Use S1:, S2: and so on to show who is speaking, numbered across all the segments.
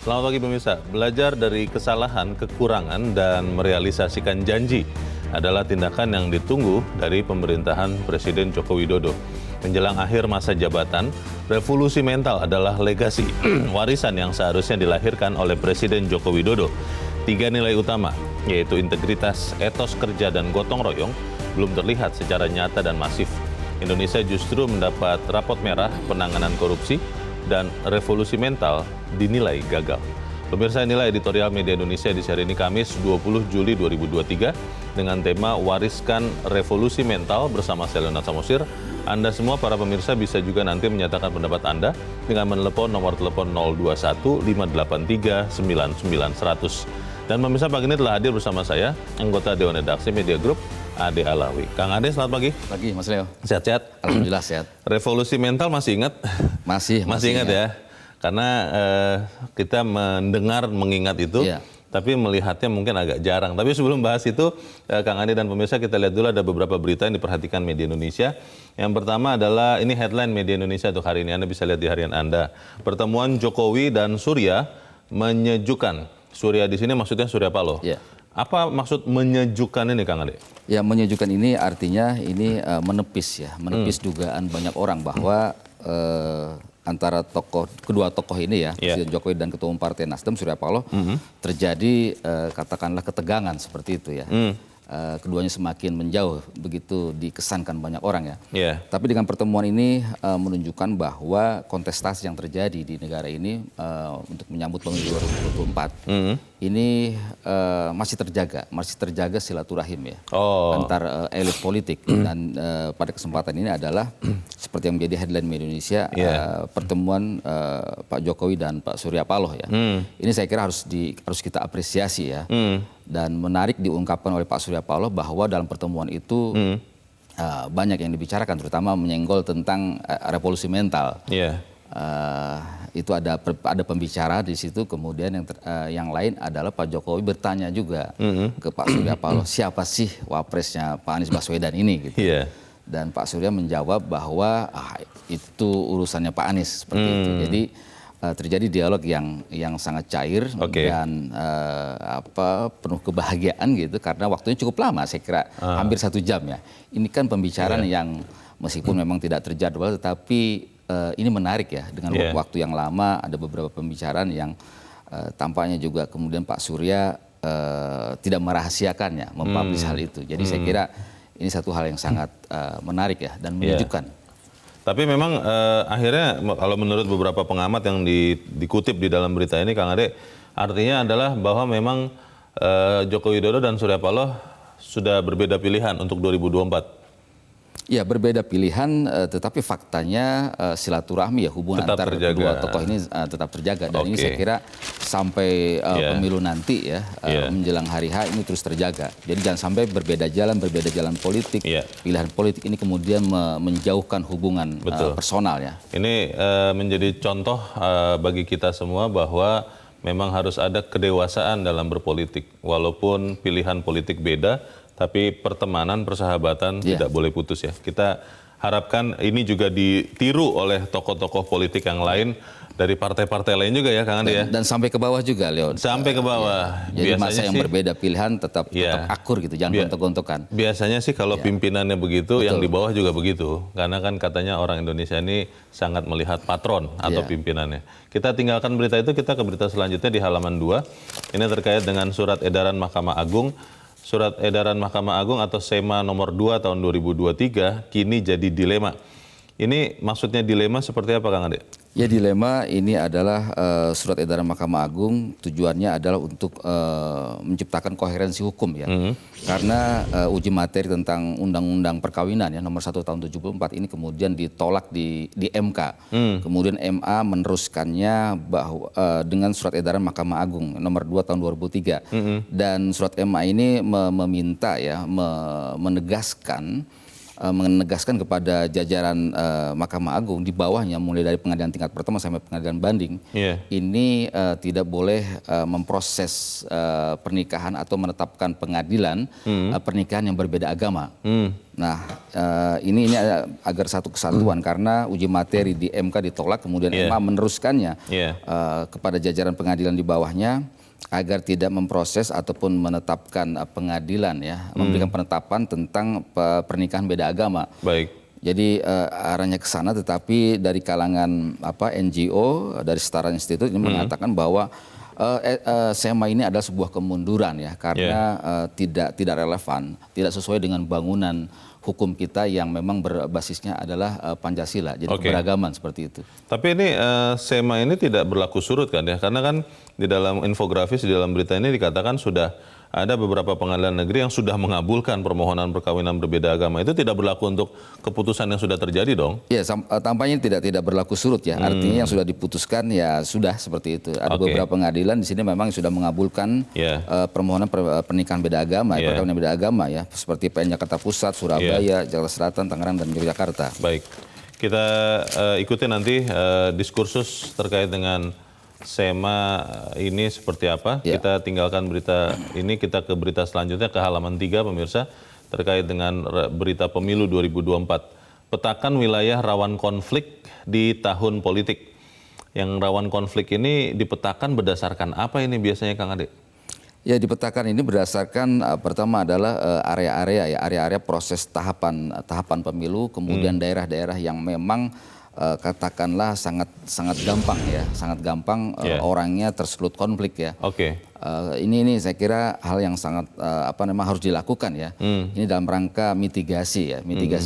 S1: Selamat pagi pemirsa. Belajar dari kesalahan, kekurangan, dan merealisasikan janji adalah tindakan yang ditunggu dari pemerintahan Presiden Joko Widodo. Menjelang akhir masa jabatan, revolusi mental adalah legasi, warisan yang seharusnya dilahirkan oleh Presiden Joko Widodo. 3 nilai utama, yaitu integritas, etos kerja, dan gotong royong, belum terlihat secara nyata dan masif. Indonesia justru mendapat rapot merah penanganan korupsi, dan revolusi mental dinilai gagal. Pemirsa, inilah editorial Media Indonesia di hari ini Kamis 20 Juli 2023 dengan tema Wariskan Revolusi Mental bersama saya Leonard Samosir. Anda semua para pemirsa bisa juga nanti menyatakan pendapat Anda dengan menelepon nomor telepon 021 583 99 100. Dan pemirsa, pagi ini telah hadir bersama saya anggota Dewan Redaksi Media Group Ade Alawi. Kang Ade, selamat pagi.
S2: Pagi, Mas Leo.
S1: Sehat-sehat?
S2: Alhamdulillah sehat.
S1: Revolusi mental masih ingat?
S2: Masih
S1: ingat ya. Karena kita mengingat itu, iya. Tapi melihatnya mungkin agak jarang. Tapi sebelum bahas itu, Kang Ade dan pemirsa, kita lihat dulu ada beberapa berita yang diperhatikan Media Indonesia. Yang pertama adalah, ini headline Media Indonesia untuk hari ini, Anda bisa lihat di harian Anda. Pertemuan Jokowi dan Surya menyejukkan. Surya di sini maksudnya Surya Paloh.
S2: Iya.
S1: Apa maksud menyejukkan ini, Kang Ade?
S2: Ya, menyejukkan ini artinya ini menepis dugaan banyak orang bahwa antara kedua tokoh ini ya, Presiden Jokowi dan Ketua Umum Partai Nasdem Surya Paloh, terjadi katakanlah ketegangan seperti itu ya. Keduanya semakin menjauh, begitu dikesankan banyak orang ya. Tapi dengan pertemuan ini menunjukkan bahwa kontestasi yang terjadi di negara ini untuk menyambut pemilu 2024 ini masih terjaga silaturahim ya antar elit politik. Dan pada kesempatan ini adalah seperti yang menjadi headline Media Indonesia, pertemuan Pak Jokowi dan Pak Surya Paloh ya. Ini saya kira harus kita apresiasi ya. Dan menarik diungkapkan oleh Pak Surya Paloh bahwa dalam pertemuan itu banyak yang dibicarakan, terutama menyenggol tentang revolusi mental. Itu ada pembicara di situ. Kemudian yang lain adalah Pak Jokowi bertanya juga ke Pak Surya Paloh, siapa sih wapresnya Pak Anies Baswedan ini gitu. Dan Pak Surya menjawab bahwa itu urusannya Pak Anies seperti itu. Jadi terjadi dialog yang sangat cair dan penuh kebahagiaan gitu, karena waktunya cukup lama, saya kira hampir 1 jam ya. Ini kan pembicaraan yang meskipun memang tidak terjadwal, tetapi ini menarik ya, dengan waktu yang lama. Ada beberapa pembicaraan yang tampaknya juga kemudian Pak Surya tidak merahasiakannya, mempublish hal itu. Jadi saya kira ini satu hal yang sangat menarik ya dan menyejukkan.
S1: Tapi memang akhirnya kalau menurut beberapa pengamat yang dikutip di dalam berita ini, Kang Ade, artinya adalah bahwa memang Joko Widodo dan Surya Paloh sudah berbeda pilihan untuk 2024.
S2: Ya, berbeda pilihan, tetapi faktanya silaturahmi ya, hubungan antar kedua tokoh ini tetap terjaga. Dan ini saya kira sampai pemilu nanti ya, menjelang hari H ini terus terjaga. Jadi jangan sampai berbeda jalan politik, pilihan politik ini kemudian menjauhkan hubungan personal ya.
S1: Ini menjadi contoh bagi kita semua bahwa memang harus ada kedewasaan dalam berpolitik. Walaupun pilihan politik beda, tapi pertemanan, persahabatan tidak boleh putus ya. Kita harapkan ini juga ditiru oleh tokoh-tokoh politik yang lain dari partai-partai lain juga ya, Kang Ade ya.
S2: Dan sampai ke bawah juga, Leon.
S1: Sampai ke bawah.
S2: Jadi masa yang berbeda pilihan tetap akur gitu, jangan gontok-gontokan.
S1: Biasanya sih kalau pimpinannya begitu, yang di bawah juga begitu. Karena kan katanya orang Indonesia ini sangat melihat patron atau pimpinannya. Kita tinggalkan berita itu, kita ke berita selanjutnya di halaman 2. Ini terkait dengan surat edaran Mahkamah Agung. Surat edaran Mahkamah Agung atau SEMA nomor 2 tahun 2023 kini jadi dilema. Ini maksudnya dilema seperti apa, Kang Ade?
S2: Ya, dilema ini adalah surat edaran Mahkamah Agung, tujuannya adalah untuk menciptakan koherensi hukum ya. Karena uji materi tentang Undang-Undang Perkawinan ya nomor 1 tahun 74 ini kemudian ditolak di MK. Kemudian MA meneruskannya bahwa dengan surat edaran Mahkamah Agung nomor 2 tahun 2003. Dan surat MA ini meminta ya, menegaskan menegaskan kepada jajaran Mahkamah Agung di bawahnya, mulai dari pengadilan tingkat pertama sampai pengadilan banding, ini tidak boleh memproses pernikahan atau menetapkan pengadilan pernikahan yang berbeda agama. Nah, ini agar satu kesatuan karena uji materi di MK ditolak, kemudian MA meneruskannya kepada jajaran pengadilan di bawahnya agar tidak memproses ataupun menetapkan pengadilan memberikan penetapan tentang pernikahan beda agama.
S1: Baik.
S2: Jadi arahnya ke sana, tetapi dari kalangan NGO dari Setara Institute ini mengatakan bahwa SEMA ini adalah sebuah kemunduran karena tidak relevan, tidak sesuai dengan bangunan hukum kita yang memang berbasisnya adalah Pancasila, jadi keberagaman seperti itu.
S1: Tapi ini SEMA ini tidak berlaku surut kan ya, karena kan di dalam infografis, di dalam berita ini dikatakan sudah ada beberapa pengadilan negeri yang sudah mengabulkan permohonan perkawinan berbeda agama. Itu tidak berlaku untuk keputusan yang sudah terjadi dong?
S2: Ya, tampaknya tidak berlaku surut ya. Artinya yang sudah diputuskan ya sudah seperti itu. Ada beberapa pengadilan di sini memang sudah mengabulkan permohonan pernikahan beda agama, perkawinan beda agama ya, seperti PN Jakarta Pusat, Surabaya, Jakarta Selatan, Tangerang, dan Yogyakarta.
S1: Baik, kita ikuti nanti diskursus terkait dengan SEMA ini seperti apa. Kita tinggalkan berita ini, kita ke berita selanjutnya, ke halaman 3 pemirsa, terkait dengan berita pemilu 2024. Petakan wilayah rawan konflik di tahun politik. Yang rawan konflik ini dipetakan berdasarkan apa ini biasanya Kang Ade?
S2: Ya, dipetakan ini berdasarkan pertama adalah area-area proses tahapan pemilu, kemudian daerah-daerah yang memang katakanlah sangat gampang orangnya tersulut konflik ya. Ini saya kira hal yang sangat harus dilakukan ya. Ini dalam rangka mitigasi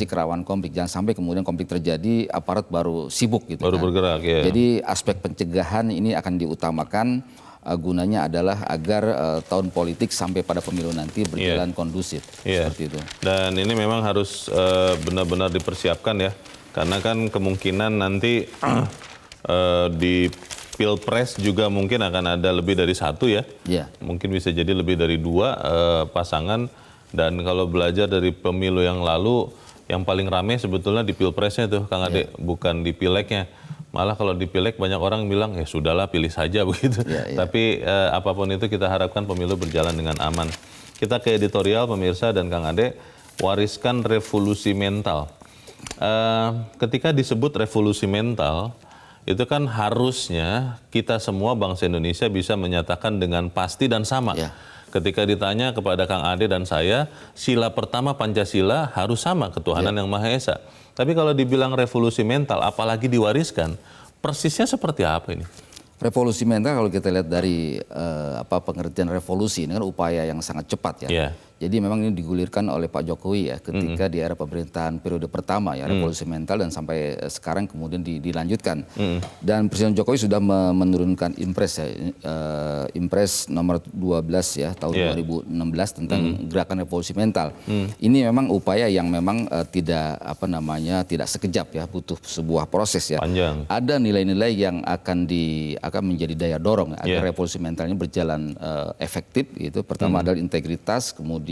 S2: kerawanan konflik, jangan sampai kemudian konflik terjadi aparat baru sibuk gitu.
S1: Baru bergerak ya.
S2: Jadi aspek pencegahan ini akan diutamakan, gunanya adalah agar tahun politik sampai pada pemilu nanti berjalan kondusif seperti itu.
S1: Dan ini memang harus benar-benar dipersiapkan ya. Karena kan kemungkinan nanti di Pilpres juga mungkin akan ada lebih dari satu ya. Mungkin bisa jadi lebih dari 2 pasangan. Dan kalau belajar dari pemilu yang lalu, yang paling rame sebetulnya di Pilpresnya tuh Kang Ade, bukan di Pileknya. Malah kalau di Pilek banyak orang bilang ya sudahlah pilih saja begitu. Tapi apapun itu kita harapkan pemilu berjalan dengan aman. Kita ke editorial pemirsa dan Kang Ade, wariskan revolusi mental. Ketika disebut revolusi mental, itu kan harusnya kita semua bangsa Indonesia bisa menyatakan dengan pasti dan sama. Ketika ditanya kepada Kang Ade dan saya, sila pertama Pancasila harus sama, ketuhanan yang Maha Esa. Tapi kalau dibilang revolusi mental, apalagi diwariskan, persisnya seperti apa ini?
S2: Revolusi mental kalau kita lihat dari pengertian revolusi, ini kan upaya yang sangat cepat ya. Jadi memang ini digulirkan oleh Pak Jokowi ya ketika di era pemerintahan periode pertama ya, revolusi mental, dan sampai sekarang kemudian dilanjutkan. Dan Presiden Jokowi sudah menurunkan Impres ya, Impres nomor 12 ya tahun 2016 tentang gerakan revolusi mental. Ini memang upaya yang memang tidak sekejap ya, butuh sebuah proses ya.
S1: Panjang.
S2: Ada nilai-nilai yang akan menjadi daya dorong agar revolusi mental ini berjalan efektif gitu. Pertama adalah integritas, kemudian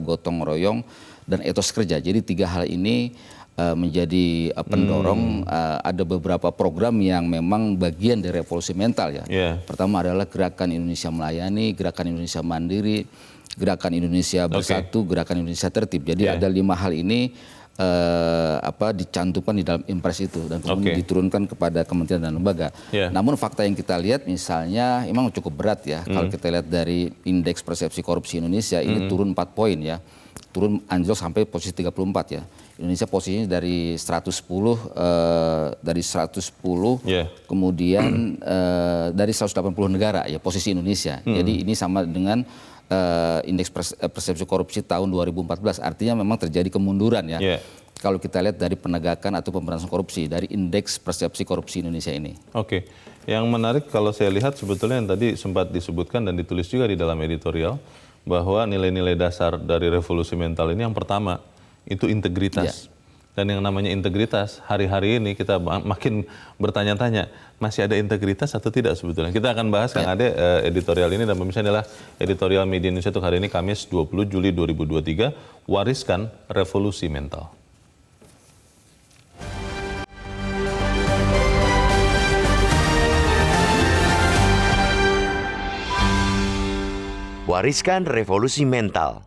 S2: gotong royong dan etos kerja. Jadi 3 hal ini menjadi pendorong. Ada beberapa program yang memang bagian dari revolusi mental ya. Pertama adalah Gerakan Indonesia Melayani, Gerakan Indonesia Mandiri, Gerakan Indonesia Bersatu, Gerakan Indonesia Tertib. Jadi ada 5 hal ini dicantumkan di dalam Impres itu dan kemudian diturunkan kepada kementerian dan lembaga. Namun fakta yang kita lihat misalnya memang cukup berat ya. Kalau kita lihat dari indeks persepsi korupsi Indonesia ini turun 4 poin ya. Turun anjlok sampai posisi 34 ya. Indonesia posisinya dari 110 kemudian dari 180 negara ya posisi Indonesia. Jadi ini sama dengan indeks persepsi korupsi tahun 2014, artinya memang terjadi kemunduran ya. Kalau kita lihat dari penegakan atau pemberantasan korupsi dari indeks persepsi korupsi Indonesia ini.
S1: Yang menarik kalau saya lihat sebetulnya yang tadi sempat disebutkan dan ditulis juga di dalam editorial bahwa nilai-nilai dasar dari revolusi mental ini yang pertama itu integritas. Dan yang namanya integritas, hari-hari ini kita makin bertanya-tanya, masih ada integritas atau tidak sebetulnya? Kita akan bahas Kang Ade editorial ini, dan pemirsa adalah editorial Media Indonesia untuk hari ini Kamis 20 Juli 2023, wariskan revolusi mental.
S3: mewariskan revolusi mental.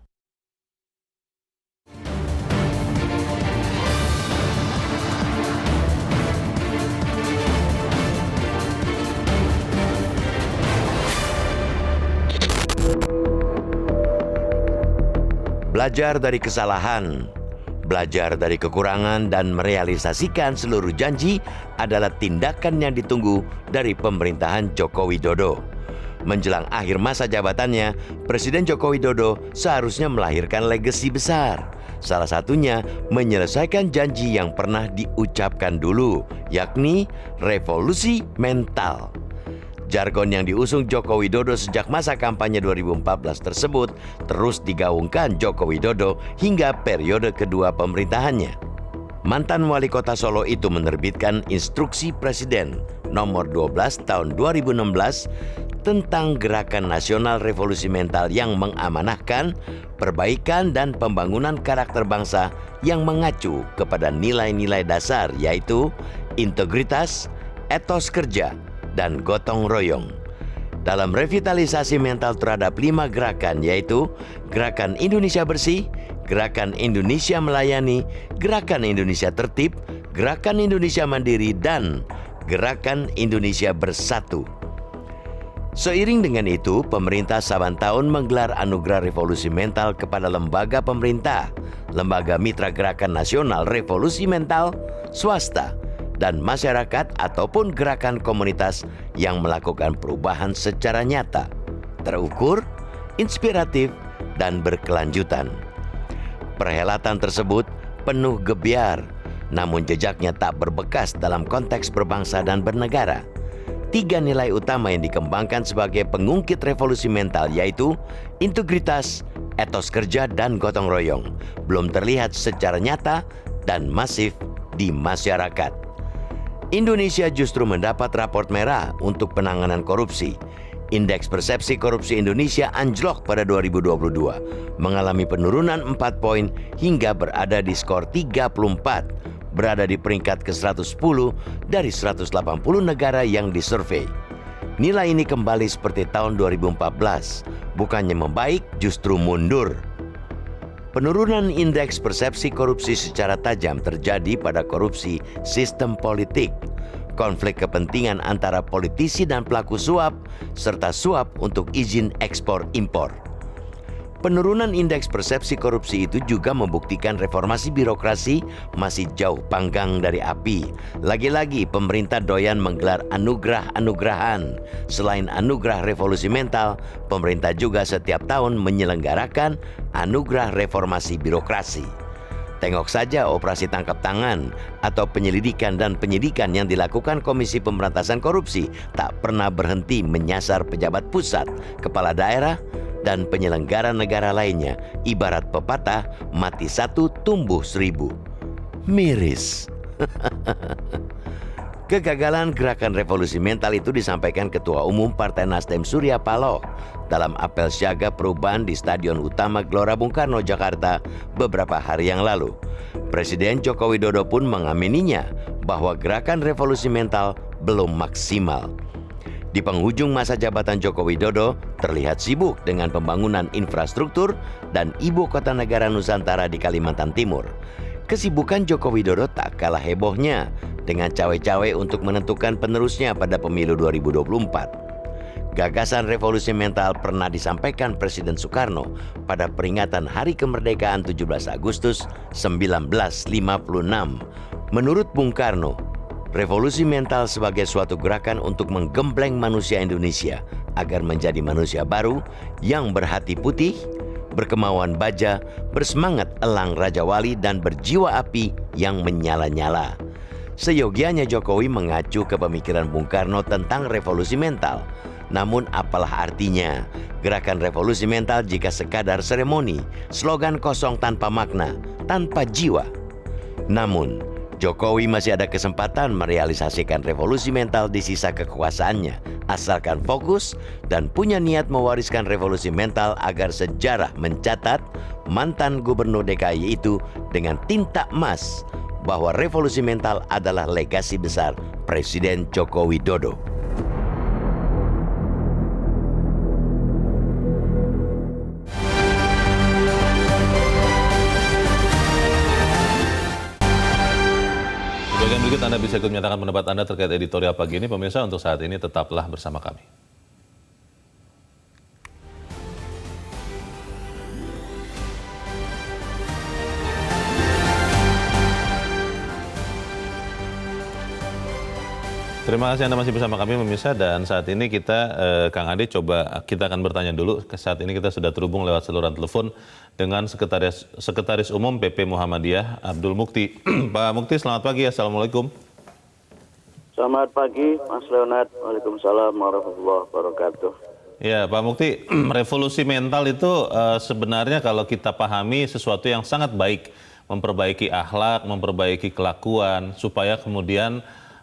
S3: Belajar dari kesalahan, belajar dari kekurangan, dan merealisasikan seluruh janji adalah tindakan yang ditunggu dari pemerintahan Joko Widodo. Menjelang akhir masa jabatannya, Presiden Joko Widodo seharusnya melahirkan legasi besar. Salah satunya menyelesaikan janji yang pernah diucapkan dulu, yakni revolusi mental. Jargon yang diusung Joko Widodo sejak masa kampanye 2014 tersebut terus digaungkan Joko Widodo hingga periode kedua pemerintahannya. Mantan wali kota Solo itu menerbitkan Instruksi Presiden nomor 12 tahun 2016 tentang Gerakan Nasional Revolusi Mental yang mengamanahkan perbaikan dan pembangunan karakter bangsa yang mengacu kepada nilai-nilai dasar yaitu integritas, etos kerja, dan gotong royong. Dalam revitalisasi mental terhadap 5 gerakan yaitu Gerakan Indonesia Bersih, Gerakan Indonesia Melayani, Gerakan Indonesia Tertib, Gerakan Indonesia Mandiri, dan Gerakan Indonesia Bersatu. Seiring dengan itu, pemerintah saban tahun menggelar Anugerah Revolusi Mental kepada lembaga pemerintah, lembaga mitra Gerakan Nasional Revolusi Mental, swasta, dan masyarakat ataupun gerakan komunitas yang melakukan perubahan secara nyata, terukur, inspiratif, dan berkelanjutan. Perhelatan tersebut penuh gebiar, namun jejaknya tak berbekas dalam konteks berbangsa dan bernegara. 3 nilai utama yang dikembangkan sebagai pengungkit revolusi mental yaitu integritas, etos kerja, dan gotong royong belum terlihat secara nyata dan masif di masyarakat. Indonesia justru mendapat raport merah untuk penanganan korupsi. Indeks persepsi korupsi Indonesia anjlok pada 2022, mengalami penurunan 4 poin hingga berada di skor 34, berada di peringkat ke-110 dari 180 negara yang disurvei. Nilai ini kembali seperti tahun 2014, bukannya membaik justru mundur. Penurunan indeks persepsi korupsi secara tajam terjadi pada korupsi sistem politik, konflik kepentingan antara politisi dan pelaku suap, serta suap untuk izin ekspor-impor. Penurunan indeks persepsi korupsi itu juga membuktikan reformasi birokrasi masih jauh panggang dari api. Lagi-lagi pemerintah doyan menggelar anugerah-anugerahan. Selain anugerah revolusi mental, pemerintah juga setiap tahun menyelenggarakan anugerah reformasi birokrasi. Tengok saja operasi tangkap tangan atau penyelidikan dan penyidikan yang dilakukan Komisi Pemberantasan Korupsi tak pernah berhenti menyasar pejabat pusat, kepala daerah, dan penyelenggara negara lainnya. Ibarat pepatah, mati 1 tumbuh 1000. Miris. Kegagalan gerakan revolusi mental itu disampaikan Ketua Umum Partai Nasdem Surya Paloh dalam apel siaga perubahan di Stadion Utama Gelora Bung Karno, Jakarta beberapa hari yang lalu. Presiden Joko Widodo pun mengamininya bahwa gerakan revolusi mental belum maksimal. Di penghujung masa jabatan Joko Widodo terlihat sibuk dengan pembangunan infrastruktur dan ibu kota negara Nusantara di Kalimantan Timur. Kesibukan Joko Widodo tak kalah hebohnya dengan cawe-cawe untuk menentukan penerusnya pada pemilu 2024. Gagasan revolusi mental pernah disampaikan Presiden Soekarno pada peringatan Hari Kemerdekaan 17 Agustus 1956. Menurut Bung Karno, revolusi mental sebagai suatu gerakan untuk menggembleng manusia Indonesia agar menjadi manusia baru yang berhati putih, berkemauan baja, bersemangat elang Raja Wali, dan berjiwa api yang menyala-nyala. Seyogianya Jokowi mengacu ke pemikiran Bung Karno tentang revolusi mental. Namun apalah artinya gerakan revolusi mental jika sekadar seremoni, slogan kosong tanpa makna, tanpa jiwa. Namun Jokowi masih ada kesempatan merealisasikan revolusi mental di sisa kekuasaannya, asalkan fokus dan punya niat mewariskan revolusi mental agar sejarah mencatat mantan gubernur DKI itu dengan tinta emas bahwa revolusi mental adalah legasi besar Presiden Joko Widodo.
S1: sedikit Anda bisa ikut menyatakan pendapat Anda terkait editorial pagi ini. Pemirsa, untuk saat ini tetaplah bersama kami. Terima kasih Anda masih bersama kami pemirsa, dan saat ini kita, Kang Ade, kita akan bertanya dulu. Saat ini kita sudah terhubung lewat saluran telepon dengan Sekretaris Umum PP Muhammadiyah, Abdul Mukti. Pak Mukti, selamat pagi. Assalamualaikum.
S4: Selamat pagi, Mas Leonard. Waalaikumsalam warahmatullahi wabarakatuh.
S1: Ya, Pak Mukti, revolusi mental itu sebenarnya kalau kita pahami sesuatu yang sangat baik, memperbaiki akhlak, memperbaiki kelakuan, supaya kemudian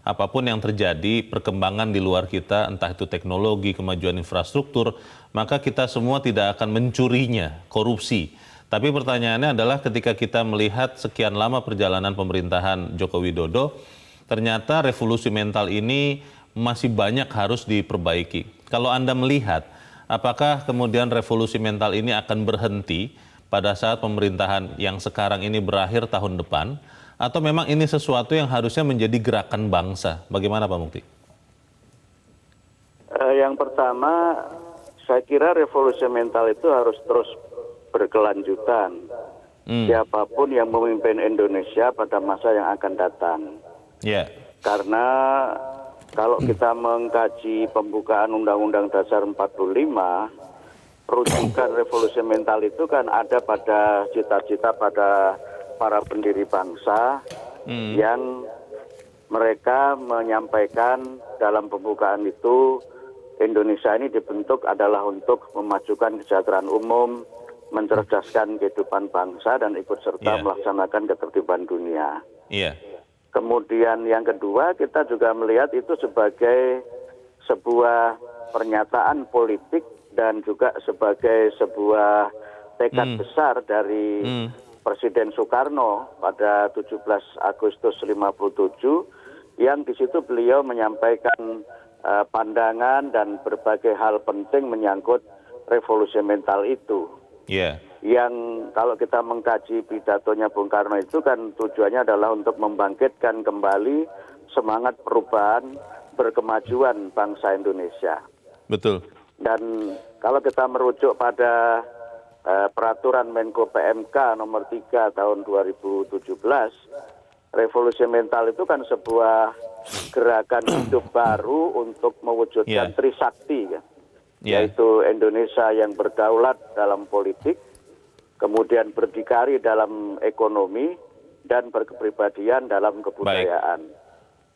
S1: apapun yang terjadi, perkembangan di luar kita, entah itu teknologi, kemajuan infrastruktur, maka kita semua tidak akan mencurinya, korupsi. Tapi pertanyaannya adalah ketika kita melihat sekian lama perjalanan pemerintahan Joko Widodo, ternyata revolusi mental ini masih banyak harus diperbaiki. Kalau Anda melihat, apakah kemudian revolusi mental ini akan berhenti pada saat pemerintahan yang sekarang ini berakhir tahun depan, atau memang ini sesuatu yang harusnya menjadi gerakan bangsa? Bagaimana Pak Mukti?
S4: Yang pertama, saya kira revolusi mental itu harus terus berkelanjutan. Siapapun yang memimpin Indonesia pada masa yang akan datang.
S1: Yeah.
S4: Karena kalau kita mengkaji pembukaan Undang-Undang Dasar 45, rujukan revolusi mental itu kan ada pada cita-cita pada para pendiri bangsa yang mereka menyampaikan dalam pembukaan itu Indonesia ini dibentuk adalah untuk memajukan kesejahteraan umum, mencerdaskan kehidupan bangsa dan ikut serta melaksanakan ketertiban dunia. Kemudian yang kedua, kita juga melihat itu sebagai sebuah pernyataan politik dan juga sebagai sebuah tekad besar dari Presiden Soekarno pada 17 Agustus 57, yang di situ beliau menyampaikan pandangan dan berbagai hal penting menyangkut revolusi mental itu. Yang kalau kita mengkaji pidatonya Bung Karno itu kan tujuannya adalah untuk membangkitkan kembali semangat perubahan berkemajuan bangsa Indonesia.
S1: Betul.
S4: Dan kalau kita merujuk pada peraturan Menko PMK nomor 3 tahun 2017, revolusi mental itu kan sebuah gerakan hidup baru untuk mewujudkan Trisakti, yaitu Indonesia yang berdaulat dalam politik, kemudian berdikari dalam ekonomi, dan berkepribadian dalam kebudayaan.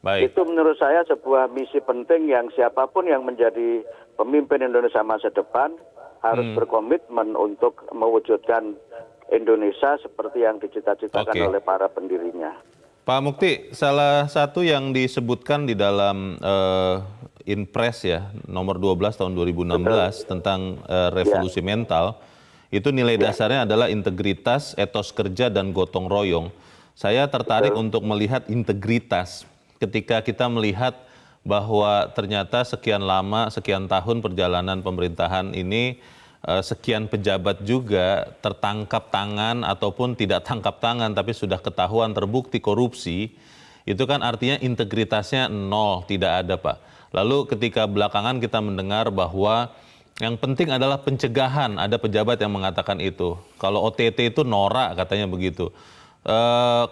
S1: Baik.
S4: Itu menurut saya sebuah misi penting yang siapapun yang menjadi pemimpin Indonesia masa depan harus berkomitmen untuk mewujudkan Indonesia seperti yang dicita-citakan oleh para pendirinya.
S1: Pak Mukti, salah satu yang disebutkan di dalam Inpres nomor 12 tahun 2016 tentang revolusi mental, itu nilai dasarnya adalah integritas, etos kerja, dan gotong royong. Saya tertarik untuk melihat integritas ketika kita melihat bahwa ternyata sekian lama, sekian tahun perjalanan pemerintahan ini, sekian pejabat juga tertangkap tangan ataupun tidak tangkap tangan, tapi sudah ketahuan terbukti korupsi, itu kan artinya integritasnya nol, tidak ada Pak. Lalu ketika belakangan kita mendengar bahwa yang penting adalah pencegahan, ada pejabat yang mengatakan itu. Kalau OTT itu norak katanya begitu.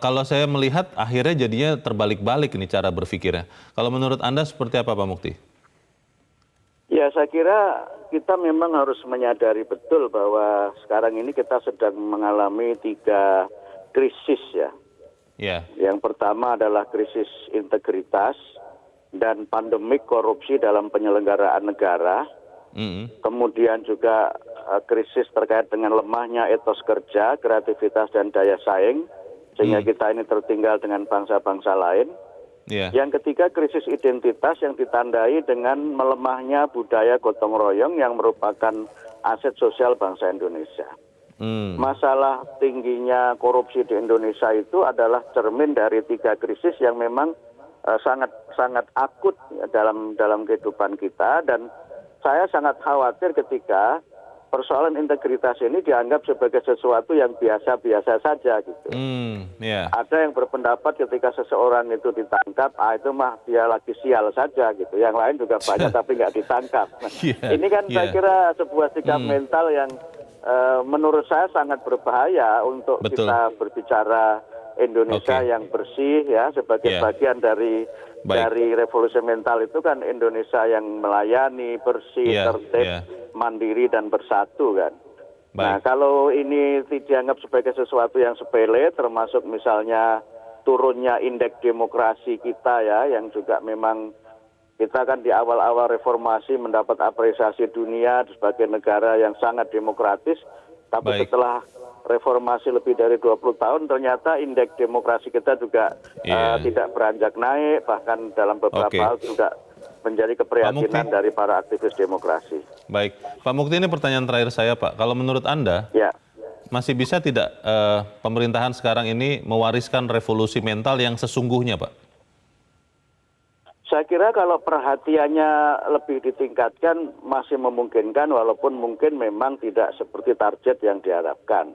S1: Kalau saya melihat akhirnya jadinya terbalik-balik ini cara berpikirnya. Kalau menurut Anda seperti apa Pak Mukti?
S4: Ya, saya kira kita memang harus menyadari betul bahwa sekarang ini kita sedang mengalami 3 krisis ya. Yang pertama adalah krisis integritas dan pandemik korupsi dalam penyelenggaraan negara. Kemudian juga krisis terkait dengan lemahnya etos kerja, kreativitas, dan daya saing, sehingga kita ini tertinggal dengan bangsa-bangsa lain. Yang ketiga, krisis identitas yang ditandai dengan melemahnya budaya gotong royong yang merupakan aset sosial bangsa Indonesia. Masalah tingginya korupsi di Indonesia itu adalah cermin dari 3 krisis yang memang sangat akut dalam kehidupan kita, dan saya sangat khawatir ketika persoalan integritas ini dianggap sebagai sesuatu yang biasa-biasa saja gitu. Ada yang berpendapat ketika seseorang itu ditangkap, itu mah dia lagi sial saja gitu. Yang lain juga banyak tapi nggak ditangkap. Nah, ini kan saya kira sebuah sikap mental yang menurut saya sangat berbahaya untuk kita berbicara Indonesia yang bersih ya, sebagai bagian dari revolusi mental itu kan Indonesia yang melayani, bersih, tertib, mandiri dan bersatu kan. Nah, kalau ini dianggap sebagai sesuatu yang sepele, termasuk misalnya turunnya indeks demokrasi kita ya, yang juga memang kita kan di awal-awal reformasi mendapat apresiasi dunia sebagai negara yang sangat demokratis, tapi setelah reformasi lebih dari 20 tahun ternyata indeks demokrasi kita juga tidak beranjak naik, bahkan dalam beberapa hal juga menjadi keprihatinan dari para aktivis demokrasi.
S1: Baik, Pak Mukti, ini pertanyaan terakhir saya, Pak. Kalau menurut Anda, masih bisa tidak pemerintahan sekarang ini mewariskan revolusi mental yang sesungguhnya, Pak?
S4: Saya kira kalau perhatiannya lebih ditingkatkan masih memungkinkan, walaupun mungkin memang tidak seperti target yang diharapkan.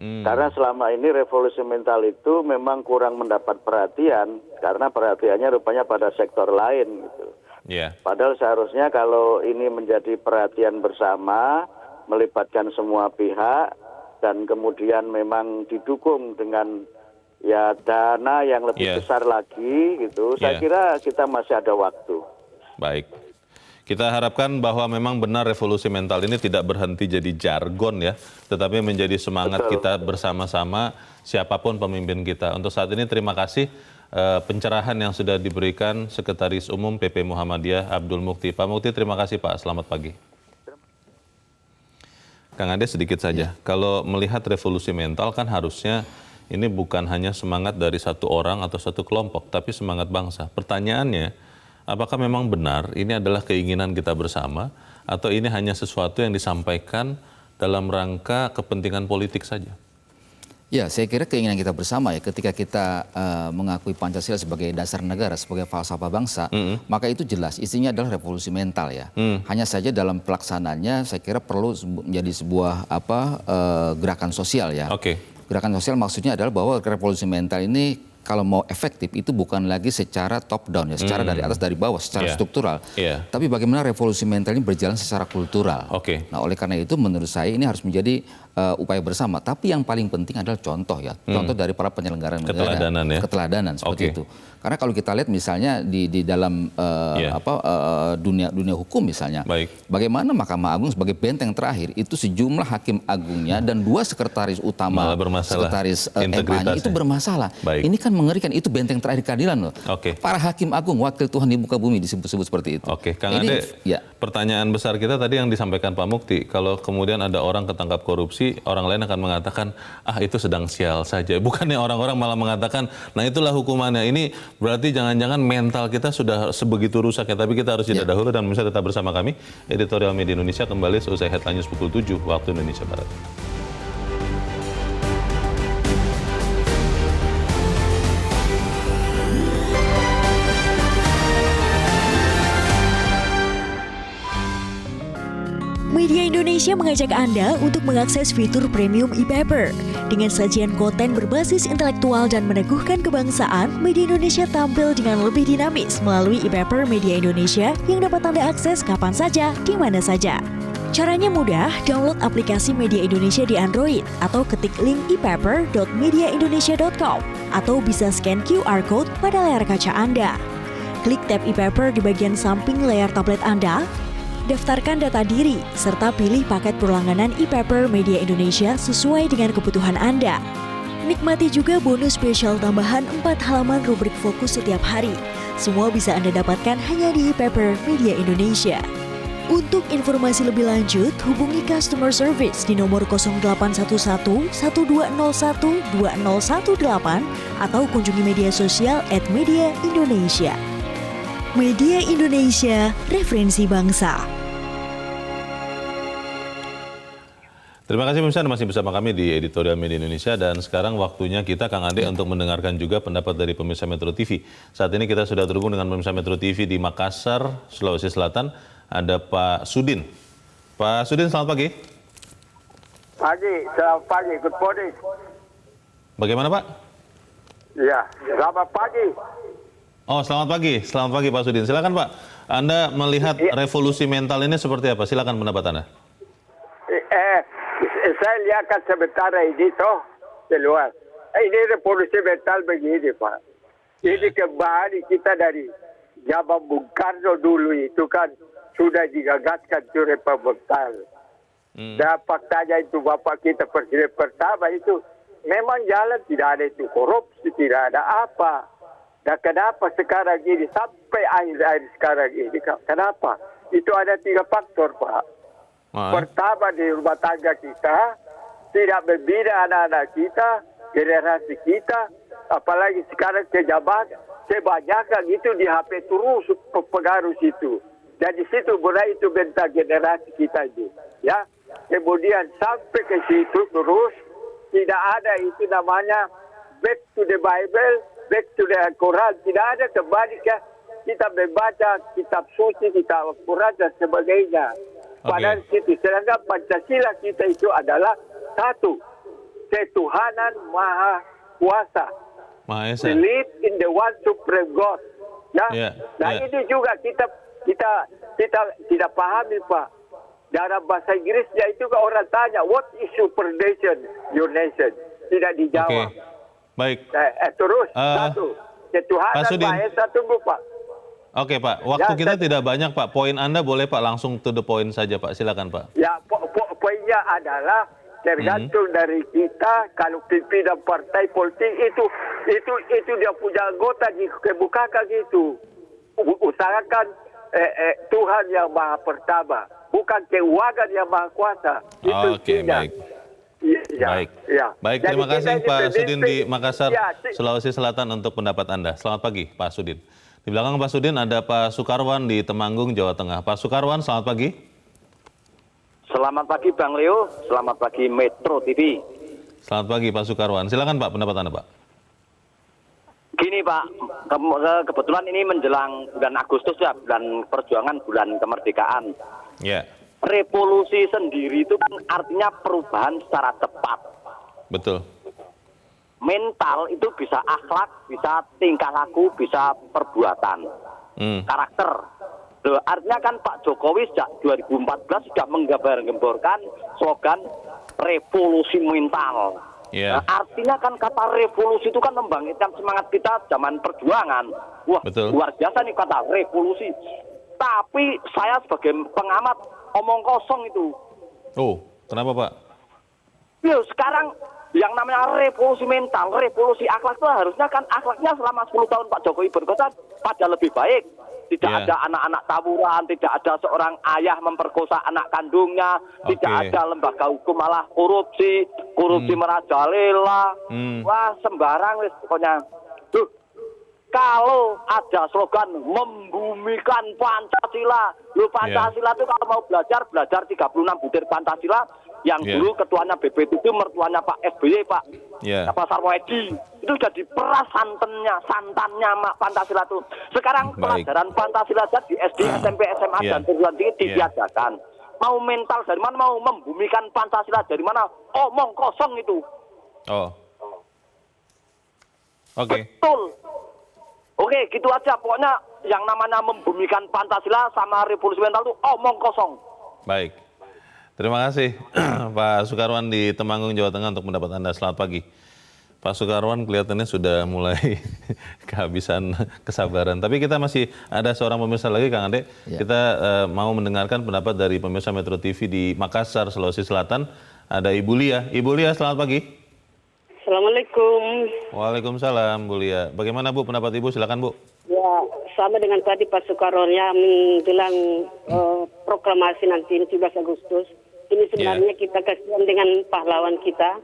S4: Karena selama ini revolusi mental itu memang kurang mendapat perhatian, karena perhatiannya rupanya pada sektor lain gitu. Padahal seharusnya kalau ini menjadi perhatian bersama, melibatkan semua pihak, dan kemudian memang didukung dengan dana yang lebih besar lagi gitu, saya kira kita masih ada waktu.
S1: Baik. Kita harapkan bahwa memang benar revolusi mental ini tidak berhenti jadi jargon ya, tetapi menjadi semangat kita bersama-sama siapapun pemimpin kita. Untuk saat ini terima kasih pencerahan yang sudah diberikan Sekretaris Umum PP Muhammadiyah Abdul Mukti. Pak Mukti, terima kasih Pak, selamat pagi. Kang Ade, sedikit saja, kalau melihat revolusi mental kan harusnya ini bukan hanya semangat dari satu orang atau satu kelompok, tapi semangat bangsa. Pertanyaannya, apakah memang benar ini adalah keinginan kita bersama, atau ini hanya sesuatu yang disampaikan dalam rangka kepentingan politik saja?
S2: Ya, saya kira keinginan kita bersama ya, ketika kita mengakui Pancasila sebagai dasar negara, sebagai falsafah bangsa, maka itu jelas isinya adalah revolusi mental ya. Hanya saja dalam pelaksanaannya saya kira perlu menjadi sebuah gerakan sosial ya. Gerakan sosial maksudnya adalah bahwa revolusi mental ini kalau mau efektif itu bukan lagi secara top down ya, secara dari atas dari bawah, secara struktural. Tapi bagaimana revolusi mental ini berjalan secara kultural. Nah, oleh karena itu menurut saya ini harus menjadi upaya bersama. Tapi yang paling penting adalah contoh ya, contoh dari para penyelenggara negara, keteladanan seperti itu. Karena kalau kita lihat misalnya di dalam dunia hukum misalnya, bagaimana Mahkamah Agung sebagai benteng terakhir itu sejumlah hakim agungnya dan 2 sekretaris utama, sekretaris MA-nya itu bermasalah. Ini kan mengerikan, itu benteng terakhir keadilan loh. Para hakim agung, wakil Tuhan di muka bumi disebut-sebut seperti itu.
S1: Kang Ade, pertanyaan besar kita tadi yang disampaikan Pak Mukti, kalau kemudian ada orang ketangkap korupsi, orang lain akan mengatakan, itu sedang sial saja. Bukannya orang-orang malah mengatakan, nah itulah hukumannya. Ini berarti jangan-jangan mental kita sudah sebegitu rusak ya. Tapi kita harus jeda dahulu dan bisa tetap bersama kami. Editorial Media Indonesia kembali seusai Headline News pukul 7 waktu Indonesia Barat.
S5: Media Indonesia mengajak Anda untuk mengakses fitur premium e-paper. Dengan sajian konten berbasis intelektual dan meneguhkan kebangsaan, Media Indonesia tampil dengan lebih dinamis melalui e-paper Media Indonesia yang dapat Anda akses kapan saja, di mana saja. Caranya mudah, download aplikasi Media Indonesia di Android atau ketik link e-paper.mediaindonesia.com atau bisa scan QR Code pada layar kaca Anda. Klik tab e-paper di bagian samping layar tablet Anda, daftarkan data diri, serta pilih paket berlangganan e-paper Media Indonesia sesuai dengan kebutuhan Anda. Nikmati juga bonus spesial tambahan 4 halaman rubrik fokus setiap hari. Semua bisa Anda dapatkan hanya di e-paper Media Indonesia. Untuk informasi lebih lanjut, hubungi customer service di nomor 0811 1201 2018 atau kunjungi media sosial @mediaindonesia. Media Indonesia, referensi bangsa.
S1: Terima kasih pemirsa, masih bersama kami di Editorial Media Indonesia dan sekarang waktunya kita Kang Ade untuk mendengarkan juga pendapat dari pemirsa Metro TV. Saat ini kita sudah terhubung dengan pemirsa Metro TV di Makassar, Sulawesi Selatan. Ada Pak Sudin. Pak Sudin, selamat pagi.
S6: Pagi, selamat pagi, good morning.
S1: Bagaimana Pak?
S6: Ya, selamat pagi.
S1: Oh, selamat pagi Pak Sudin. Silakan Pak. Anda melihat revolusi mental ini seperti apa? Silakan pendapat Anda.
S6: Saya lihatkan sebentar ini toh di luar. Ini revolusi mental begini Pak. Ini kembali kita dari zaman Bung Karno dulu itu kan sudah digagaskan itu republik mental. Dan faktanya itu Bapak kita presiden pertama itu memang jalan tidak ada itu korupsi, tidak ada apa. Dan kenapa sekarang ini sampai akhir-akhir sekarang ini kenapa? Itu ada 3 faktor Pak. Pertama di rumah tangga kita tidak membina anak-anak kita, generasi kita, apalagi sekarang kebanyakan itu di HP terus pengaruh situ. Dan di situ mulai itu bentak generasi kita itu, ya. Kemudian sampai ke situ terus tidak ada itu namanya back to the Bible, back to the Quran, tidak ada kembali ke kita membaca kitab suci, kitab Quran dan sebagainya. Padahal situ sedangkan Pancasila kita itu adalah satu, ketuhanan Maha Kuasa.
S1: Maha Esa.
S6: Believe in the one supreme God. Ya. Ini juga kita tidak pahami Pak. Dalam bahasa Inggrisnya itu orang tanya, what is super nation, your nation? Tidak dijawab.
S1: Baik.
S6: Terus satu, ketuhanan Maha Esa, tunggu Pak.
S1: Oke Pak, waktu kita tidak banyak Pak. Poin Anda boleh Pak langsung to the point saja Pak. Silakan Pak. Ya,
S6: poinnya adalah tergantung dari kita. Kalau pimpinan partai politik itu dia punya anggota dikemukakan gitu. Usahakan Tuhan yang Maha Pertama, bukan keuangan yang Maha Kuasa.
S1: Oke, baik. Baik, terima kasih Pak Sudin di Makassar, Sulawesi Selatan untuk pendapat Anda. Selamat pagi Pak Sudin. Di belakang Pak Sudin ada Pak Sukarwan di Temanggung, Jawa Tengah. Pak Sukarwan, selamat pagi.
S7: Selamat pagi Bang Leo, selamat pagi Metro TV.
S1: Selamat pagi Pak Sukarwan. Silakan Pak, pendapat Anda Pak.
S7: Gini Pak, kebetulan ini menjelang bulan Agustus ya, bulan perjuangan, bulan kemerdekaan.
S1: Ya.
S7: Revolusi sendiri itu kan artinya perubahan secara cepat.
S1: Betul.
S7: Mental itu bisa akhlak, bisa tingkah laku, bisa perbuatan, karakter. Artinya kan Pak Jokowi sejak 2014 sudah menggembar-gemborkan slogan revolusi mental. Artinya kan kata revolusi itu kan membangkitkan semangat kita zaman perjuangan. Wah, luar biasa nih kata revolusi. Tapi saya sebagai pengamat omong kosong itu.
S1: Oh, kenapa Pak?
S7: Ya sekarang yang namanya revolusi mental, revolusi akhlak itu harusnya kan akhlaknya selama 10 tahun Pak Jokowi berkuasa pada lebih baik. Tidak ada anak-anak tawuran, tidak ada seorang ayah memperkosa anak kandungnya, tidak ada lembaga hukum malah korupsi merajalela. Wah sembarang pokoknya. Kalau ada slogan membumikan Pancasila, Pancasila itu kalau mau belajar 36 butir Pancasila. Yang dulu ketuanya BP7, mertuanya Pak SBY, Pak Sarwoedi. Itu sudah diperas santannya Pancasila itu. Sekarang pelajaran Pancasila saja di SD, SMP, SMA, dan perguruan tinggi ditiadakan. Mau mental dari mana, mau membumikan Pancasila dari mana, omong kosong itu. Betul. Oke, gitu aja. Pokoknya yang namanya membumikan Pancasila sama revolusi mental itu omong kosong.
S1: Baik. Terima kasih Pak Sukarwan di Temanggung, Jawa Tengah untuk pendapat Anda. Selamat pagi. Pak Sukarwan kelihatannya sudah mulai kehabisan kesabaran. Tapi kita masih ada seorang pemirsa lagi, Kang Ade. Kita mau mendengarkan pendapat dari pemirsa Metro TV di Makassar, Sulawesi Selatan. Ada Ibu Lia. Ibu Lia, selamat pagi.
S8: Assalamualaikum.
S1: Waalaikumsalam, Bu Lia. Bagaimana Bu pendapat Ibu? Silakan Bu.
S8: Ya, sama dengan tadi Pak Sukarwan ya, menjelang proklamasi nanti 17 Agustus. Ini sebenarnya kita kasihan dengan pahlawan kita.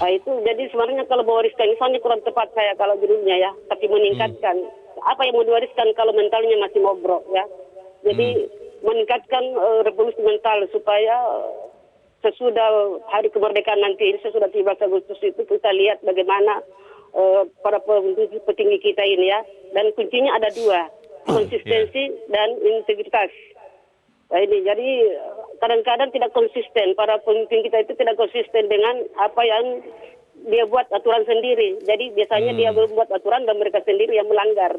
S8: Itu jadi sebenarnya kalau mewariskan, misalnya kurang tepat saya kalau judulnya ya, tapi meningkatkan. Apa yang mau diwariskan kalau mentalnya masih bobrok ya. Jadi meningkatkan revolusi mental supaya sesudah hari kemerdekaan nanti, sesudah 17 Agustus itu kita lihat bagaimana para petinggi kita ini ya. Dan kuncinya ada dua, konsistensi dan integritas. Nah, ini jadi kadang-kadang tidak konsisten. Para pemimpin kita itu tidak konsisten dengan apa yang dia buat aturan sendiri. Jadi biasanya dia membuat aturan dan mereka sendiri yang melanggar.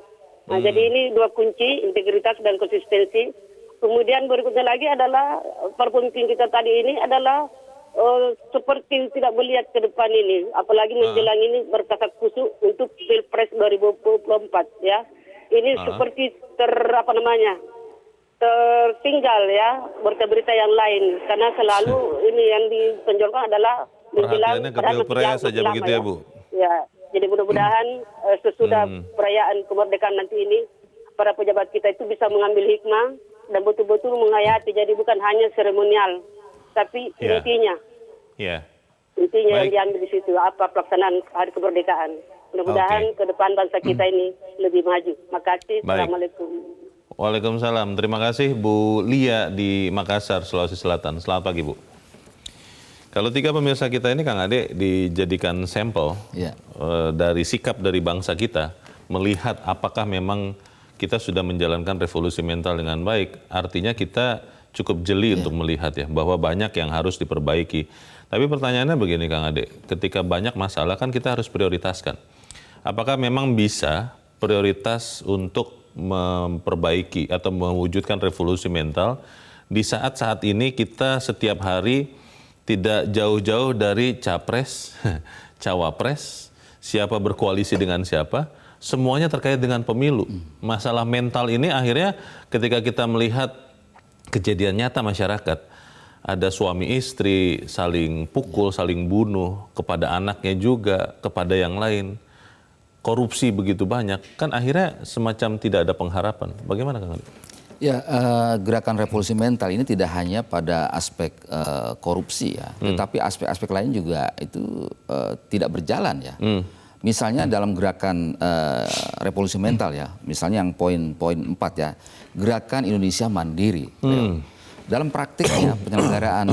S8: Nah, jadi ini dua kunci, integritas dan konsistensi. Kemudian berikutnya lagi adalah para pemimpin kita tadi ini adalah seperti tidak melihat ke depan ini, apalagi menjelang ini berkasat kusuk untuk Pilpres 2024 ya. Ini seperti tertinggal ya berita-berita yang lain, karena selalu ini yang ditonjolkan adalah menjelang
S1: perhatiannya ke Pilpres saja begitu ya Bu.
S8: Ya, jadi mudah-mudahan sesudah perayaan kemerdekaan nanti ini para pejabat kita itu bisa mengambil hikmah dan betul-betul menghayati, jadi bukan hanya seremonial tapi intinya. Intinya yang diambil di situ apa pelaksanaan hari kemerdekaan. Mudah-mudahan ke depan bangsa kita ini lebih maju. Makasih. Assalamualaikum.
S1: Waalaikumsalam. Terima kasih Bu Lia di Makassar, Sulawesi Selatan. Selamat pagi Bu. Kalau tiga pemirsa kita ini Kang Ade dijadikan sampel dari sikap dari bangsa kita, melihat apakah memang kita sudah menjalankan revolusi mental dengan baik. Artinya kita cukup jeli untuk melihat ya bahwa banyak yang harus diperbaiki. Tapi pertanyaannya begini Kang Ade, ketika banyak masalah kan kita harus prioritaskan. Apakah memang bisa prioritas untuk memperbaiki atau mewujudkan revolusi mental di saat-saat ini kita setiap hari tidak jauh-jauh dari capres, cawapres, siapa berkoalisi dengan siapa, semuanya terkait dengan pemilu. Masalah mental ini akhirnya ketika kita melihat kejadian nyata masyarakat, ada suami istri saling pukul, saling bunuh, kepada anaknya juga, kepada yang lain. Korupsi begitu banyak, kan akhirnya semacam tidak ada pengharapan. Bagaimana Kang Ade?
S2: Ya, gerakan revolusi mental ini tidak hanya pada aspek korupsi ya, tetapi aspek-aspek lain juga itu tidak berjalan ya. Misalnya dalam gerakan revolusi mental ya, misalnya yang poin 4 ya, gerakan Indonesia Mandiri. Dalam praktiknya penyelenggaraan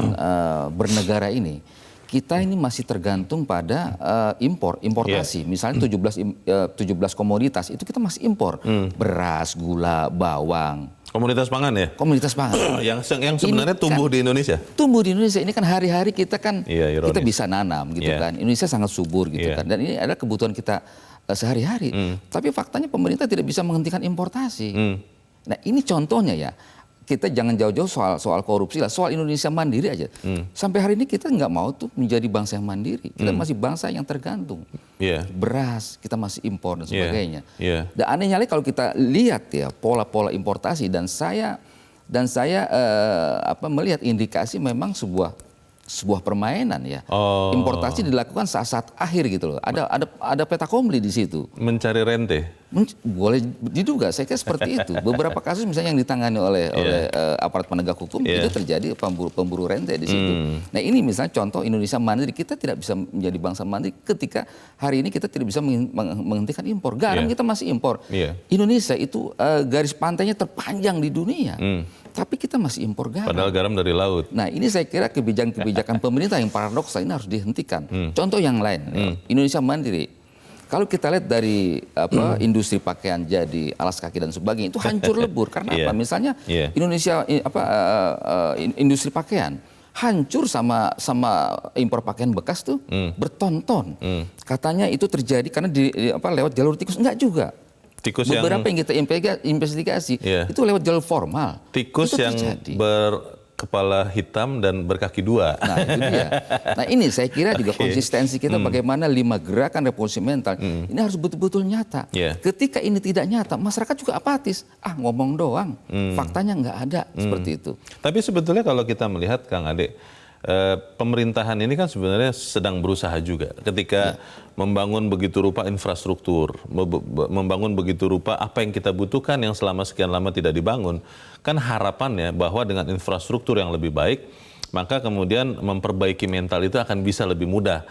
S2: bernegara ini, kita ini masih tergantung pada importasi. Misalnya 17 komoditas itu kita masih impor. Beras, gula, bawang.
S1: Komoditas pangan ya?
S2: Komoditas pangan.
S1: yang sebenarnya ini tumbuh di Indonesia?
S2: Tumbuh di Indonesia. Ini kan hari-hari kita kan kita
S1: ironis.
S2: bisa nanam gitu kan. Indonesia sangat subur gitu kan. Dan ini adalah kebutuhan kita sehari-hari. Tapi faktanya pemerintah tidak bisa menghentikan importasi. Nah ini contohnya ya. Kita jangan jauh-jauh soal korupsi lah, soal Indonesia Mandiri aja. Sampai hari ini kita nggak mau tuh menjadi bangsa yang mandiri. Kita masih bangsa yang tergantung. Beras kita masih impor dan sebagainya. Dan anehnya lagi kalau kita lihat ya pola-pola importasi dan saya melihat indikasi memang sebuah permainan ya. Importasi dilakukan saat akhir gitu loh. Ada peta kompli di situ.
S1: Mencari rente.
S2: Boleh diduga, saya kira seperti itu. Beberapa kasus misalnya yang ditangani oleh aparat penegak hukum itu terjadi pemburu rente di situ. Nah ini misalnya contoh Indonesia Mandiri, kita tidak bisa menjadi bangsa mandiri ketika hari ini kita tidak bisa menghentikan impor. Garam kita masih impor. Indonesia itu garis pantainya terpanjang di dunia. Tapi kita masih impor garam.
S1: Padahal garam dari laut.
S2: Nah ini saya kira kebijakan pemerintah yang paradoksal ini harus dihentikan. Contoh yang lain, Indonesia Mandiri. Kalau kita lihat dari industri pakaian jadi, alas kaki dan sebagainya itu hancur lebur karena apa? Misalnya Indonesia industri pakaian hancur sama impor pakaian bekas tuh bertonton. Katanya itu terjadi karena lewat jalur tikus, enggak juga.
S1: Tikus
S2: beberapa yang kita investigasi itu lewat jalur formal.
S1: Tikus itu yang berkepala hitam dan berkaki dua.
S2: Nah itu dia. Nah ini saya kira juga konsistensi kita bagaimana 5 gerakan revolusi mental ini harus betul-betul nyata. Ketika ini tidak nyata, masyarakat juga apatis. Ngomong doang, faktanya nggak ada seperti itu.
S1: Tapi sebetulnya kalau kita melihat Kang Ade, pemerintahan ini kan sebenarnya sedang berusaha juga ketika membangun begitu rupa infrastruktur, membangun begitu rupa apa yang kita butuhkan yang selama sekian lama tidak dibangun. Kan harapannya bahwa dengan infrastruktur yang lebih baik, maka kemudian memperbaiki mental itu akan bisa lebih mudah.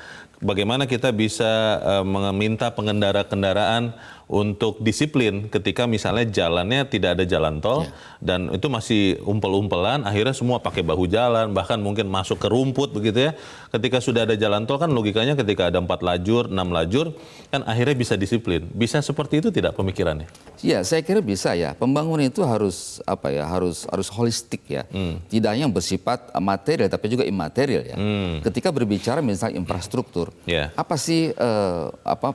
S1: bagaimana kita bisa meminta pengendara kendaraan untuk disiplin ketika misalnya jalannya tidak ada jalan tol dan itu masih umpel-umpelan, akhirnya semua pakai bahu jalan, bahkan mungkin masuk ke rumput begitu ya. Ketika sudah ada jalan tol kan logikanya ketika ada 4 lajur, 6 lajur kan akhirnya bisa disiplin. Bisa seperti itu tidak pemikirannya?
S2: Ya, saya kira bisa ya. Pembangunan itu harus harus holistik ya. Tidak hanya yang bersifat material tapi juga imaterial ya. Ketika berbicara misalnya infrastruktur, apa sih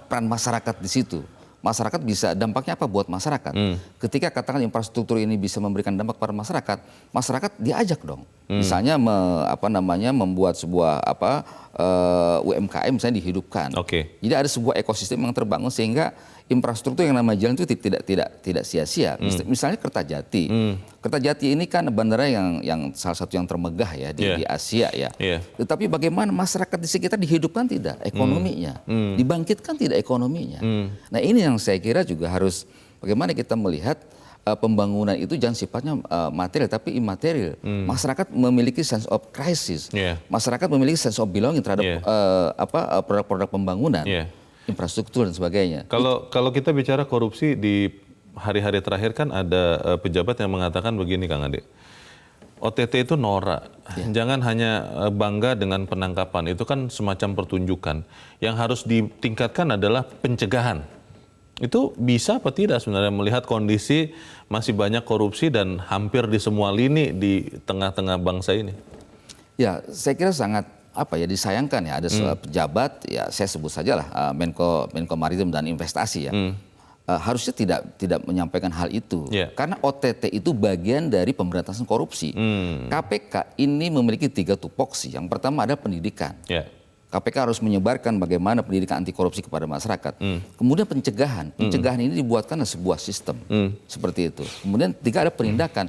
S2: peran masyarakat di situ? Masyarakat bisa dampaknya apa buat masyarakat? Ketika katakan infrastruktur ini bisa memberikan dampak pada masyarakat, masyarakat diajak dong. Misalnya membuat sebuah UMKM misalnya dihidupkan. Jadi ada sebuah ekosistem yang terbangun sehingga infrastruktur yang namanya jalan itu tidak sia-sia. Misalnya Kertajati. Kertajati ini kan bandara yang salah satu yang termegah ya di Asia ya. Tetapi bagaimana masyarakat di sekitar dihidupkan tidak ekonominya, dibangkitkan tidak ekonominya. Nah ini yang saya kira juga harus bagaimana kita melihat pembangunan itu jangan sifatnya material tapi imaterial. Masyarakat memiliki sense of crisis. Masyarakat memiliki sense of belonging terhadap produk-produk pembangunan. Infrastruktur dan sebagainya.
S1: Kalau kita bicara korupsi di hari-hari terakhir kan ada pejabat yang mengatakan begini Kang Ade, OTT itu norak, jangan hanya bangga dengan penangkapan, itu kan semacam pertunjukan. Yang harus ditingkatkan adalah pencegahan. Itu bisa apa tidak sebenarnya melihat kondisi masih banyak korupsi dan hampir di semua lini di tengah-tengah bangsa ini? Ya,
S2: saya kira sangat disayangkan ya ada pejabat ya saya sebut saja lah Menko Maritim dan Investasi ya harusnya tidak menyampaikan hal itu karena OTT itu bagian dari pemberantasan korupsi. KPK ini memiliki 3 tupoksi. Yang pertama adalah pendidikan. KPK harus menyebarkan bagaimana pendidikan anti korupsi kepada masyarakat. Kemudian pencegahan ini dibuatkan sebuah sistem seperti itu. Kemudian 3 ada penindakan.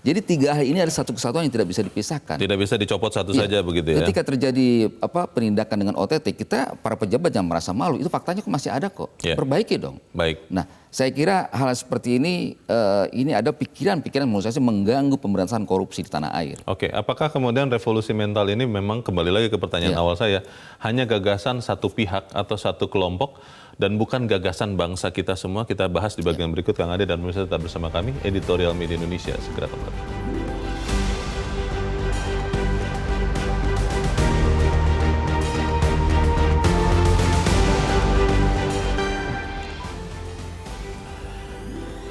S2: Jadi 3 hal ini ada satu kesatuan yang tidak bisa dipisahkan.
S1: Tidak bisa dicopot satu saja begitu ya.
S2: Ketika terjadi penindakan dengan OTT, kita para pejabat yang merasa malu, itu faktanya masih ada kok. Perbaiki dong.
S1: Baik.
S2: Nah, saya kira hal seperti ini ada pikiran-pikiran menurut saya mengganggu pemberantasan korupsi di tanah air.
S1: Oke, apakah kemudian revolusi mental ini memang kembali lagi ke pertanyaan awal saya, hanya gagasan satu pihak atau satu kelompok dan bukan gagasan bangsa kita semua? Kita bahas di bagian berikut. Kang Ade dan pemirsa tetap bersama kami, Editorial Media Indonesia segera kembali.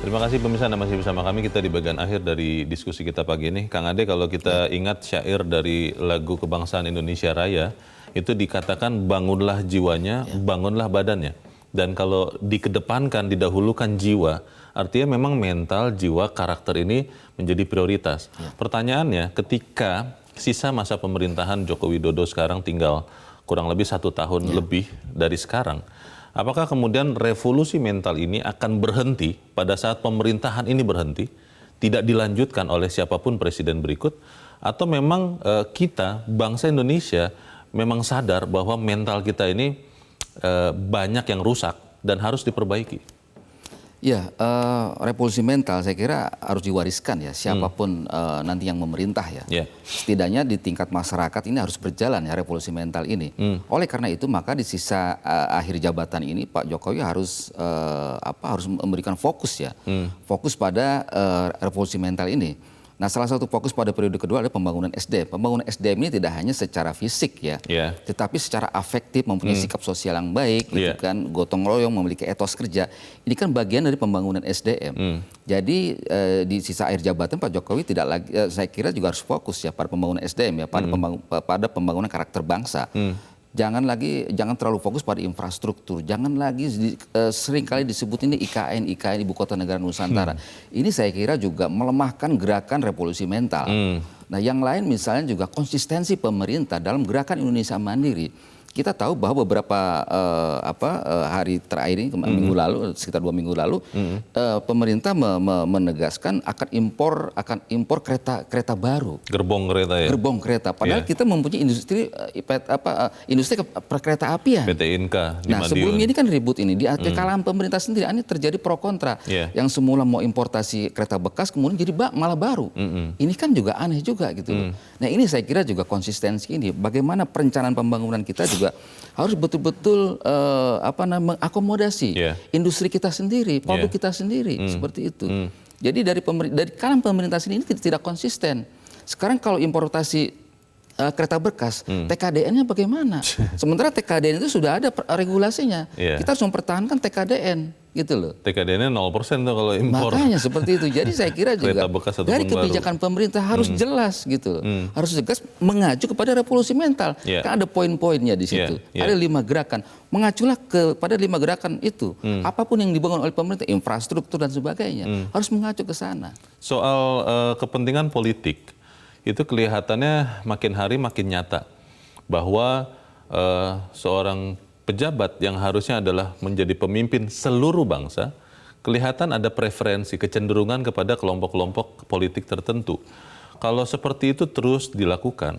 S1: Terima kasih pemirsa Anda masih bersama kami, kita di bagian akhir dari diskusi kita pagi ini. Kang Ade, kalau kita ingat syair dari lagu kebangsaan Indonesia Raya, itu dikatakan bangunlah jiwanya, bangunlah badannya. Dan kalau dikedepankan, didahulukan jiwa, artinya memang mental, jiwa, karakter ini menjadi prioritas. Pertanyaannya, ketika sisa masa pemerintahan Joko Widodo sekarang tinggal kurang lebih 1 tahun lebih dari sekarang, apakah kemudian revolusi mental ini akan berhenti pada saat pemerintahan ini berhenti, tidak dilanjutkan oleh siapapun presiden berikut, atau memang kita, bangsa Indonesia, memang sadar bahwa mental kita ini banyak yang rusak dan harus diperbaiki?
S2: Ya, revolusi mental saya kira harus diwariskan ya siapapun nanti yang memerintah ya. Setidaknya di tingkat masyarakat ini harus berjalan ya revolusi mental ini. Oleh karena itu maka di sisa akhir jabatan ini Pak Jokowi harus memberikan fokus ya, fokus pada revolusi mental ini. Nah, salah satu fokus pada periode kedua adalah pembangunan SDM. Pembangunan SDM ini tidak hanya secara fisik ya, tetapi secara afektif, mempunyai sikap sosial yang baik, gitu kan, gotong royong, memiliki etos kerja. Ini kan bagian dari pembangunan SDM. Jadi di sisa akhir jabatan Pak Jokowi tidak lagi, saya kira juga harus fokus ya pada pembangunan SDM ya, pada pembangunan karakter bangsa. Jangan terlalu fokus pada infrastruktur. Jangan lagi sering kali disebut ini IKN Ibu Kota Negara Nusantara. Ini saya kira juga melemahkan gerakan revolusi mental. Nah, yang lain misalnya juga konsistensi pemerintah dalam gerakan Indonesia Mandiri. Kita tahu bahwa beberapa hari terakhir ini minggu lalu, sekitar 2 minggu lalu, pemerintah menegaskan akan impor kereta baru.
S1: Gerbong kereta ya.
S2: Gerbong kereta. Padahal kita mempunyai industri perkereta apian.
S1: PT Inka di Madiun.
S2: Nah, sebelumnya ini kan ribut ini di kalangan pemerintah sendiri ini terjadi pro kontra. Yang semula mau importasi kereta bekas kemudian jadi malah baru. Ini kan juga aneh juga gitu. Nah, ini saya kira juga konsistensi ini. Bagaimana perencanaan pembangunan kita juga juga harus betul-betul mengakomodasi industri kita sendiri, produk kita sendiri, seperti itu. Jadi dari kalangan pemerintah sini ini tidak konsisten. Sekarang kalau importasi kereta bekas, TKDN-nya bagaimana? Sementara TKDN itu sudah ada regulasinya. Kita harus mempertahankan TKDN, gitu loh.
S1: TKDN-nya 0% tuh kalau impor.
S2: Makanya seperti itu. Jadi saya kira juga dari kebijakan pemerintah harus jelas, gitu loh. Harus jelas mengacu kepada revolusi mental. Kan ada poin-poinnya di situ. Ada 5 gerakan. Mengaculah kepada 5 gerakan itu. Apapun yang dibangun oleh pemerintah, infrastruktur dan sebagainya, harus mengacu ke sana.
S1: Soal kepentingan politik, itu kelihatannya makin hari makin nyata bahwa seorang pejabat yang harusnya adalah menjadi pemimpin seluruh bangsa, kelihatan ada preferensi, kecenderungan kepada kelompok-kelompok politik tertentu. Kalau seperti itu terus dilakukan,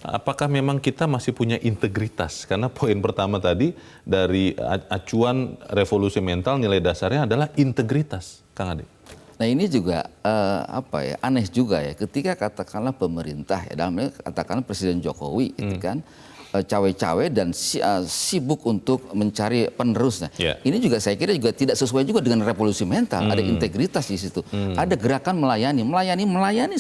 S1: apakah memang kita masih punya integritas? Karena poin pertama tadi dari acuan revolusi mental, nilai dasarnya adalah integritas, Kang Ade.
S2: Nah ini juga aneh juga ya, ketika katakanlah pemerintah ya, dalam katakanlah Presiden Jokowi itu kan cawe-cawe dan sibuk untuk mencari penerusnya. Ini juga saya kira juga tidak sesuai juga dengan revolusi mental. Ada integritas di situ. Ada gerakan melayani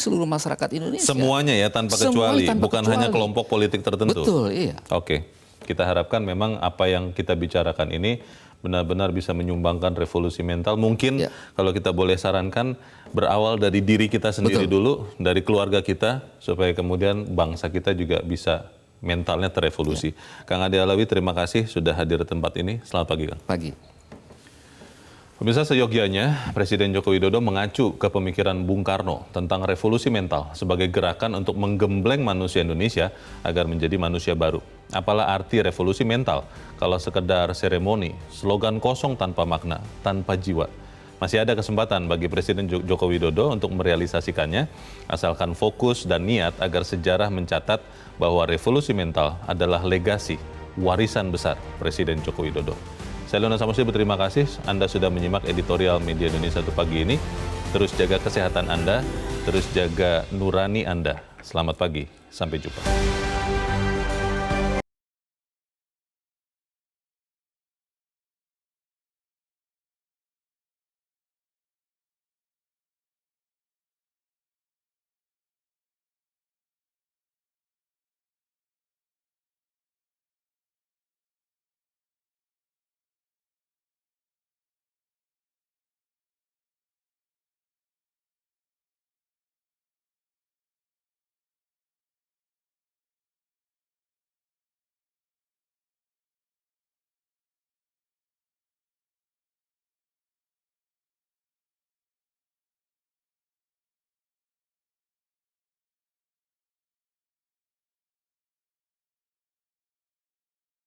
S2: seluruh masyarakat Indonesia.
S1: Semuanya ya, tanpa kecuali, bukan hanya kelompok politik tertentu.
S2: Betul, iya.
S1: Oke, kita harapkan memang apa yang kita bicarakan ini benar-benar bisa menyumbangkan revolusi mental. Mungkin kalau kita boleh sarankan, berawal dari diri kita sendiri dulu, dari keluarga kita, supaya kemudian bangsa kita juga bisa mentalnya terevolusi. Kang Ade Alawi, terima kasih sudah hadir di tempat ini. Selamat pagi, Kang.
S2: Pagi.
S1: Pemirsa, seyogyanya Presiden Joko Widodo mengacu ke pemikiran Bung Karno tentang revolusi mental sebagai gerakan untuk menggembleng manusia Indonesia agar menjadi manusia baru. Apalah arti revolusi mental kalau sekedar seremoni, slogan kosong tanpa makna, tanpa jiwa. Masih ada kesempatan bagi Presiden Joko Widodo untuk merealisasikannya, asalkan fokus dan niat agar sejarah mencatat bahwa revolusi mental adalah legasi, warisan besar Presiden Joko Widodo. Saya Leona Samusi berterima kasih Anda sudah menyimak editorial Media Indonesia pagi ini. Terus jaga kesehatan Anda, terus jaga nurani Anda. Selamat pagi, sampai jumpa.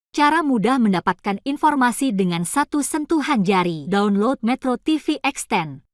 S9: Cara mudah mendapatkan informasi dengan satu sentuhan jari. Download Metro TV Extend.